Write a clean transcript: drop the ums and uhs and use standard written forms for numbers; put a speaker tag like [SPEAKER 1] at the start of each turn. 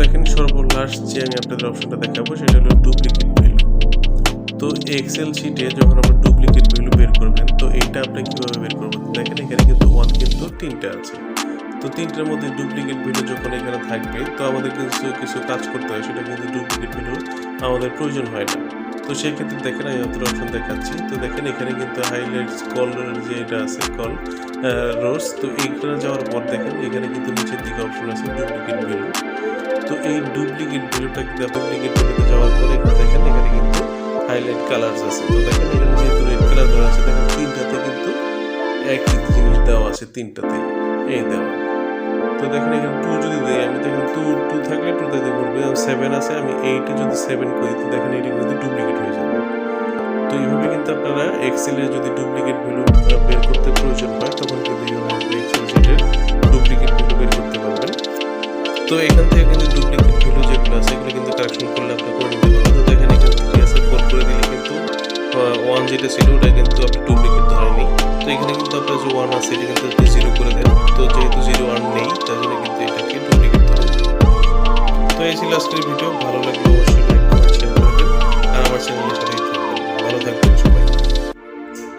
[SPEAKER 1] দেখেন সর্বলাস্ট যে আমি আপনাদের অপশনটা দেখাবো সেটা হলো ডুপ্লিকেট ভ্যালু। তো এক্সেল শিটে যখন আমরা ডুপ্লিকেট ভ্যালু বের করবেন তো এইটা আপনি কীভাবে বের করবেন? দেখেন এখানে কিন্তু 1 কিন্তু 3টা আছে। তো 3টার মধ্যে ডুপ্লিকেট ভ্যালু যখন এখানে থাকবে তো আমাদের কিছু কাজ করতে হয়, সেটা কিন্তু ডুপ্লিকেট ভ্যালু আমাদের প্রয়োজন হয় না। তো সেই ক্ষেত্রে দেখেন আমি আপনাদের অপশন দেখাচ্ছি। তো দেখেন এখানে কিন্তু হাইলাইটস কলের যে এটা আছে কল রোজ, তো এইখানে যাওয়ার পর দেখেন এখানে কিন্তু নিচের দিকে অপশন আছে ডুপ্লিকেট ভ্যালু। তো এই ডুপ্লিকেট ভ্যালুটা কিন্তু ডুপ্লিকেট ভ্যালুতে যাওয়ার পরে এখানে দেখেন এখানে কিন্তু হাইলাইট কালার্স আছে। তো দেখেন এখানে যেহেতু রেড কালার দেওয়া আছে, দেখেন 3টাতে কিন্তু একই জিনিস দেওয়া আছে, 3টাতেই এই দেওয়া। তো দেখেন এখানে 2 যদি দেই আমি, দেখেন 2 থাকলে 2তে দিয়ে বলবো, 7 আছে, আমি 8 যদি 7 করি তো দেখেন এটা কিন্তু ডুপ্লিকেট হয়ে যাবে। তো এইভাবে কিন্তু আপনারা এক্সেলে যদি ডুপ্লিকেট ভ্যালু বের করতে প্রয়োজন হয় তখন কিন্তু এইভাবে এক্সেল শিটের ডুপ্লিকেট ভ্যালু বের করতে পারবেন। তো এখান থেকে কিন্তু ডুপ্লিকেট ভ্যালু যেগুলো আছে এগুলো কিন্তু কারেকশন করলে আপনি করে নিতে পারবেন। তো দেখেন এখানে 3 আছে, 4 করে দিলে কিন্তু 1 যেটা ছিল ওটা কিন্তু আপনি ডুপ্লিকেট ধরেনি। তো এখানে কিন্তু আপনার যে 1 আছে এটা কিন্তু আপনি 0 করে দেন। তো যেহেতু 0 1 নেই তার জন্য কিন্তু এটাকে ডুপ্লিকেট ধরে। তো এই ছিল আজকের ভিডিও, ভালো লাগে